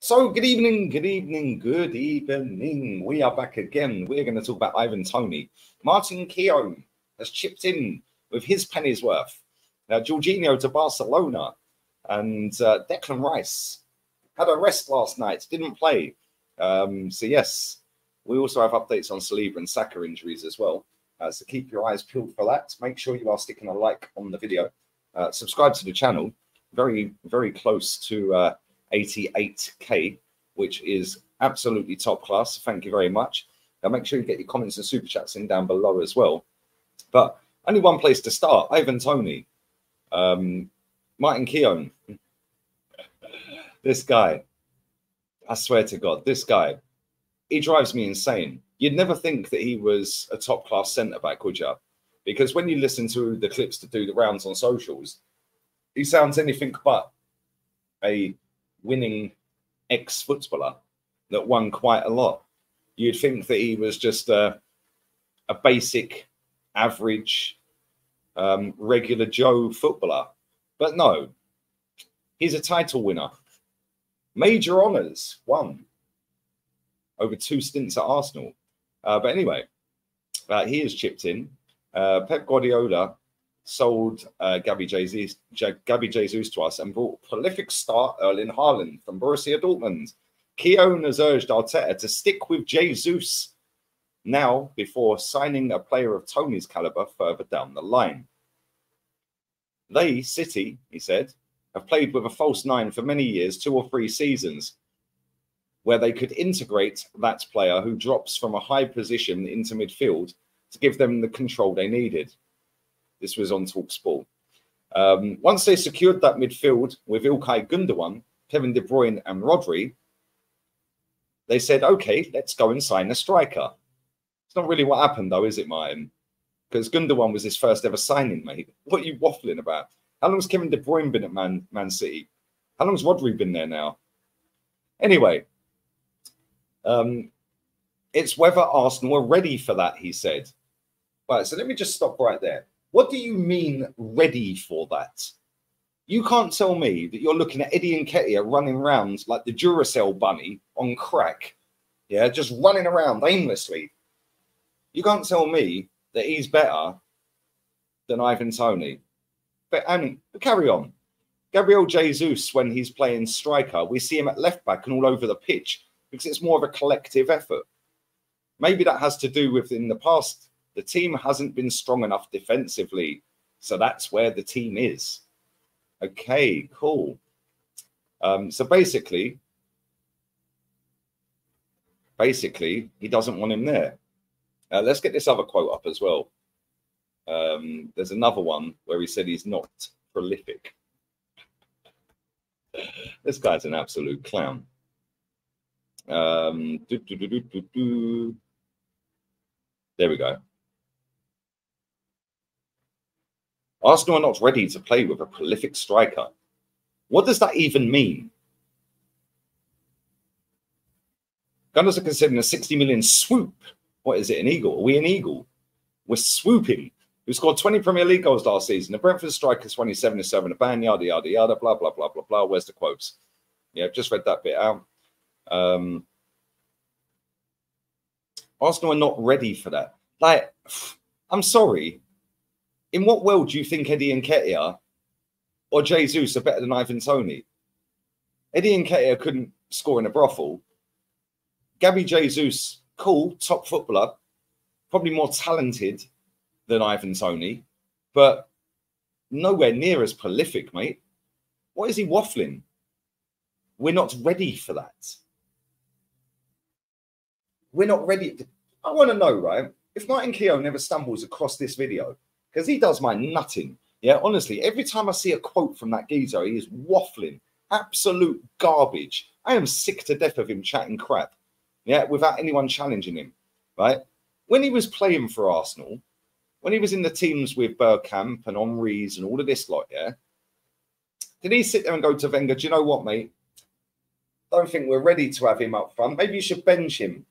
So, good evening, good evening, good evening. We are back again. We're going to talk about Ivan Toney. Martin Keown has chipped in with his penny's worth. Now, Jorginho to Barcelona and Declan Rice had a rest last night, didn't play. So, yes, we also have updates on Saliba and Saka injuries as well. So keep your eyes peeled for that. Make sure you are sticking a like on the video. Subscribe to the channel. Very, very close to 88k, which is absolutely top class. Thank you very much. Now make sure you get your comments and super chats in down below as well. But only one place to start. Ivan Toney, Martin Keown. This guy, I swear to God, this guy, he drives me insane. You'd never think that he was a top class centre back, would you? Because when you listen to the clips to do the rounds on socials, he sounds anything but a winning ex-footballer that won quite a lot. You'd think that he was just a basic, average, regular Joe footballer. But no, he's a title winner. Major honours won over 2 stints at Arsenal. But anyway, he has chipped in. Pep Guardiola sold Gabby Jesus to us and brought prolific star Erling Haaland from Borussia Dortmund. Keown has urged Arteta to stick with Jesus now before signing a player of Toney's calibre further down the line. They, City, he said, have played with a false 9 for many years, 2 or 3 seasons, where they could integrate that player who drops from a high position into midfield to give them the control they needed. This was on TalkSport. Once they secured that midfield with İlkay Gündoğan, Kevin De Bruyne and Rodri, they said, okay, let's go and sign a striker. It's not really what happened though, is it, Martin? Because Gündoğan was his first ever signing, mate. What are you waffling about? How long's Kevin De Bruyne been at Man City? How long's Rodri been there now? Anyway, it's whether Arsenal are ready for that, he said. Right, so let me just stop right there. What do you mean ready for that? You can't tell me that you're looking at Eddie Nketiah running around like the Duracell bunny on crack. Yeah, just running around aimlessly. You can't tell me that he's better than Ivan Toney. But carry on. Gabriel Jesus, when he's playing striker, we see him at left back and all over the pitch because it's more of a collective effort. Maybe that has to do with in the past, the team hasn't been strong enough defensively. So that's where the team is. Okay, cool. So basically, he doesn't want him there. Let's get this other quote up as well. There's another one where he said he's not prolific. This guy's an absolute clown. There we go. Arsenal are not ready to play with a prolific striker. What does that even mean? Gunners are considering a 60 million swoop. What is it, an eagle? Are we an eagle? We're swooping. We scored 20 Premier League goals last season. The Brentford striker's 27-7. A ban, yada, yada, yada, blah, blah, blah, blah, blah. Where's the quotes? Yeah, I've just read that bit out. Arsenal are not ready for that. Like, I'm sorry. In what world do you think Eddie Nketiah or Jesus are better than Ivan Toney? Eddie Nketiah couldn't score in a brothel. Gabby Jesus, cool, top footballer, probably more talented than Ivan Toney, but nowhere near as prolific, mate. What is he waffling? We're not ready for that. We're not ready. I want to know, right? If Martin Keown never stumbles across this video, because he does my nutting. Yeah, honestly, every time I see a quote from that geezer, he is waffling. Absolute garbage. I am sick to death of him chatting crap. Yeah, without anyone challenging him, right? When he was playing for Arsenal, when he was in the teams with Bergkamp and Henry's and all of this lot, yeah, did he sit there and go to Wenger, do you know what, mate? Don't think we're ready to have him up front. Maybe you should bench him.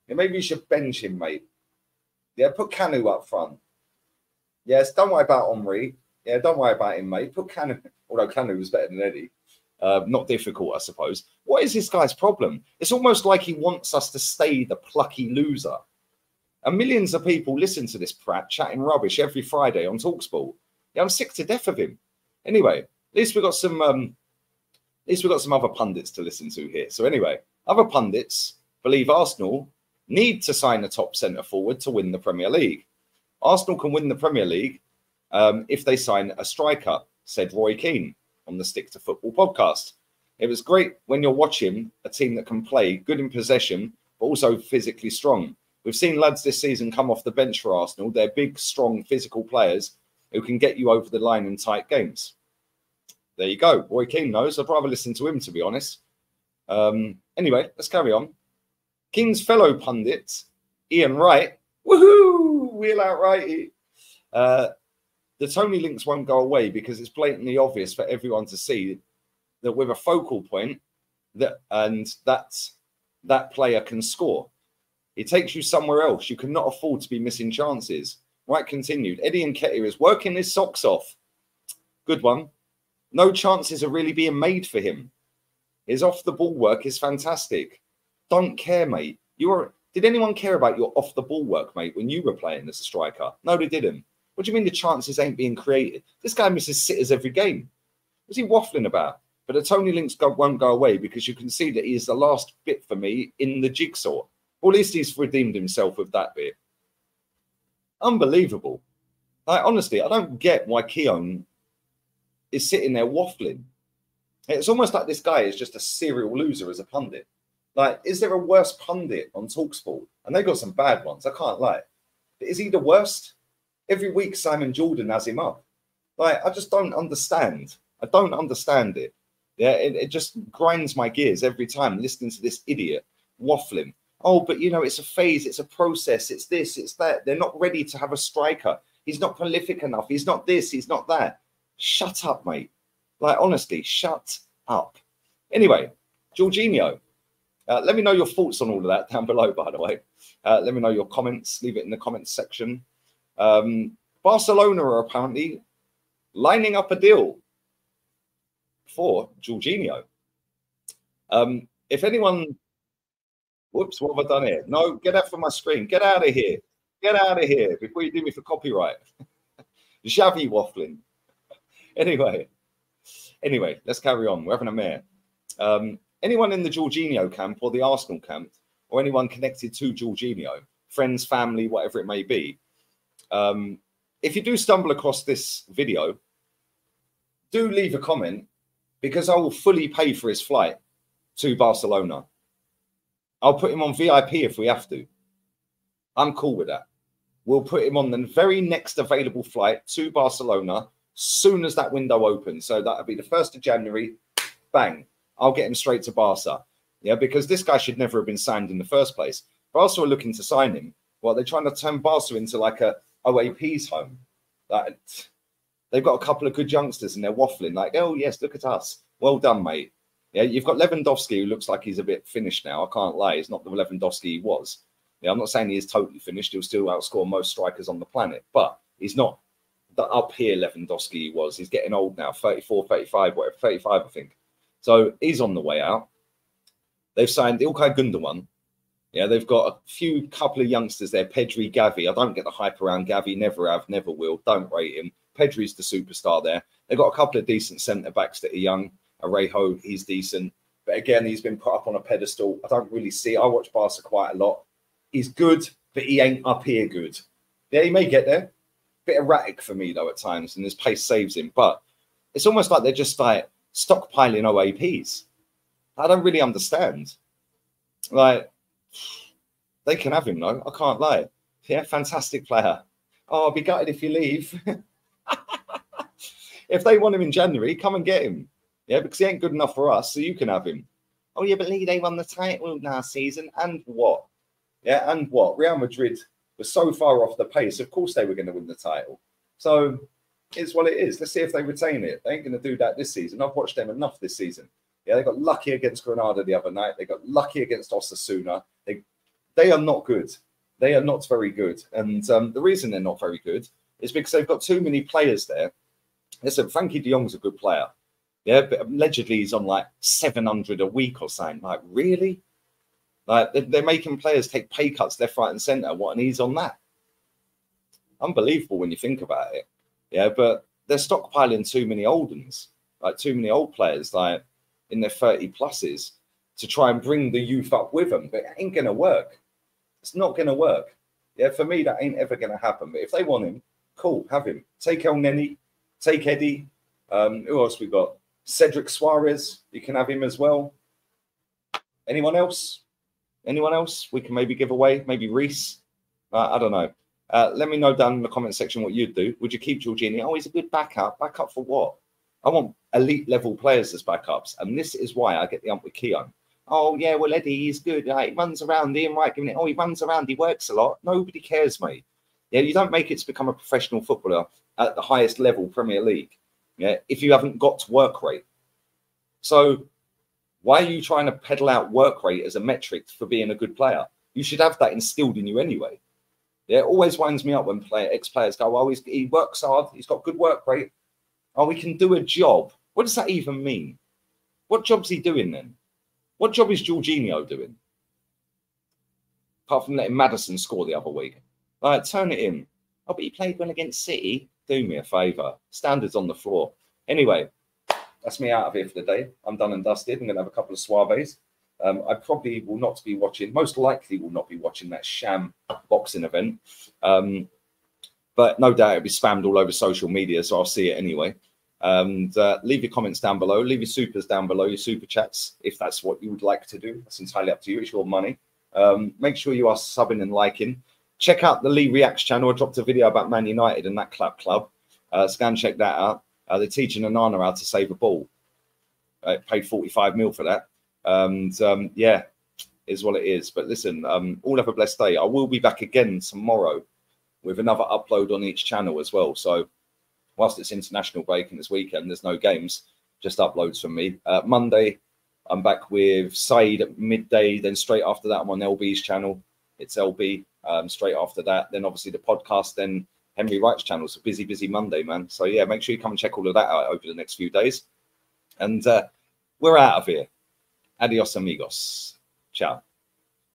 Yeah, maybe you should bench him, mate. Yeah, put Canu up front. Yes, don't worry about Henry. Yeah, don't worry about him, mate. Put Canu, although Canu was better than Eddie. Not difficult, I suppose. What is this guy's problem? It's almost like he wants us to stay the plucky loser. And millions of people listen to this prat chatting rubbish every Friday on TalkSport. Yeah, I'm sick to death of him. Anyway, at least we've got some other pundits to listen to here. So anyway, other pundits believe Arsenal need to sign a top centre forward to win the Premier League. Arsenal can win the Premier League if they sign a striker, said Roy Keown on the Stick to Football podcast. It was great when you're watching a team that can play, good in possession, but also physically strong. We've seen lads this season come off the bench for Arsenal. They're big, strong, physical players who can get you over the line in tight games. There you go. Roy Keown knows. I'd rather listen to him, to be honest. Anyway, let's carry on. Keown's fellow pundit, Ian Wright, woohoo, wheel out righty. The Toney links won't go away because it's blatantly obvious for everyone to see that with a focal point, that player can score. It takes you somewhere else. You cannot afford to be missing chances. Wright continued. Eddie Nketiah is working his socks off. Good one. No chances are really being made for him. His off-the-ball work is fantastic. Don't care, mate. Did anyone care about your off-the-ball work, mate, when you were playing as a striker? No, they didn't. What do you mean the chances ain't being created? This guy misses sitters every game. What's he waffling about? But the Toney links won't go away because you can see that he is the last bit for me in the jigsaw. Or at least he's redeemed himself with that bit. Unbelievable. Like, honestly, I don't get why Keown is sitting there waffling. It's almost like this guy is just a serial loser as a pundit. Like, is there a worse pundit on TalkSport? And they've got some bad ones, I can't lie. But is he the worst? Every week, Simon Jordan has him up. Like, I just don't understand. I don't understand it. Yeah, it just grinds my gears every time listening to this idiot waffling. Oh, but, you know, it's a phase, it's a process, it's this, it's that. They're not ready to have a striker. He's not prolific enough. He's not this, he's not that. Shut up, mate. Like, honestly, shut up. Anyway, Jorginho. Let me know your thoughts on all of that down below, by the way. Let me know your comments. Leave it in the comments section. Barcelona are apparently lining up a deal for Jorginho. If anyone... Whoops, what have I done here? No, get out from my screen. Get out of here. Get out of here before you do me for copyright. Xavi waffling. Anyway, let's carry on. We're having a mare. Anyone in the Jorginho camp or the Arsenal camp, or anyone connected to Jorginho, friends, family, whatever it may be, if you do stumble across this video, do leave a comment because I will fully pay for his flight to Barcelona. I'll put him on VIP if we have to. I'm cool with that. We'll put him on the very next available flight to Barcelona soon as that window opens. So that'll be the 1st of January. Bang. I'll get him straight to Barca. Yeah, because this guy should never have been signed in the first place. Barca are looking to sign him. Well, they're trying to turn Barca into like a OAP's home. Like, they've got a couple of good youngsters and they're waffling like, oh, yes, look at us. Well done, mate. Yeah, you've got Lewandowski, who looks like he's a bit finished now. I can't lie. He's not the Lewandowski he was. Yeah, I'm not saying he is totally finished. He'll still outscore most strikers on the planet. But he's not the up here Lewandowski he was. He's getting old now, 34, 35, whatever, 35, I think. So he's on the way out. They've signed Ilkay Gundogan. Yeah, they've got a couple of youngsters there, Pedri, Gavi. I don't get the hype around Gavi. Never have, never will. Don't rate him. Pedri's the superstar there. They've got a couple of decent centre-backs that are young. Arejo, he's decent. But again, he's been put up on a pedestal. I don't really see. I watch Barca quite a lot. He's good, but he ain't up here good. Yeah, he may get there. Bit erratic for me, though, at times, and his pace saves him. But it's almost like they're just like stockpiling OAPs. I don't really understand. Like, they can have him, though. I can't lie. Yeah, fantastic player. Oh, I'll be gutted if you leave. If they want him in January, come and get him. Yeah, because he ain't good enough for us, so you can have him. Oh, yeah, but they won the title last season. And what? Yeah, and what? Real Madrid was so far off the pace. Of course they were going to win the title. So it's what it is. Let's see if they retain it. They ain't going to do that this season. I've watched them enough this season. Yeah, they got lucky against Granada the other night. They got lucky against Osasuna. They are not good. They are not very good. And the reason they're not very good is because they've got too many players there. Listen, Frankie de Jong's a good player. Yeah, but allegedly he's on like 700 a week or something. Like, really? Like, they're making players take pay cuts left, right, and centre. What? And he's on that? Unbelievable when you think about it. Yeah, but they're stockpiling too many old ones, like too many old players, like in their 30 pluses, to try and bring the youth up with them. But it ain't going to work. It's not going to work. Yeah, for me, that ain't ever going to happen. But if they want him, cool, have him. Take Toney, take Eddie. Who else we got? Cedric Suarez, you can have him as well. Anyone else? Anyone else we can maybe give away? Maybe Reese? I don't know. Let me know down in the comment section what you'd do. Would you keep Jorginho? Oh, he's a good backup. Backup for what? I want elite level players as backups. And this is why I get the ump with Keown. Oh, yeah, well, Eddie, he's good. He runs around. Ian Wright giving it. Oh, he runs around. He works a lot. Nobody cares, mate. Yeah, you don't make it to become a professional footballer at the highest level, Premier League, yeah, if you haven't got work rate. So why are you trying to peddle out work rate as a metric for being a good player? You should have that instilled in you anyway. Yeah, it always winds me up when ex-players go, well, he works hard. He's got good work rate. Oh, we can do a job. What does that even mean? What job's he doing then? What job is Jorginho doing? Apart from letting Maddison score the other week. Like, turn it in. Oh, but he played well against City. Do me a favour. Standards on the floor. Anyway, that's me out of here for the day. I'm done and dusted. I'm going to have a couple of Suaves. I probably will not be watching, most likely will not be watching that sham boxing event. But no doubt it'll be spammed all over social media, so I'll see it anyway. And leave your comments down below. Leave your supers down below, your super chats, if that's what you would like to do. That's entirely up to you. It's your money. Make sure you are subbing and liking. Check out the Lee Reacts channel. I dropped a video about Man United and that club. Scan check that out. They're teaching Anana how to save a ball. Paid 45 mil for that. And yeah, is what it is. But listen, all have a blessed day. I will be back again tomorrow with another upload on each channel as well. So whilst it's international break and this weekend, there's no games, just uploads from me. Monday, I'm back with Saeed at midday. Then straight after that, I'm on LB's channel. It's LB. Straight after that, then obviously the podcast, then Henry Wright's channel. So busy Monday, man. So yeah, make sure you come and check all of that out over the next few days. And we're out of here. Adios, amigos. Ciao.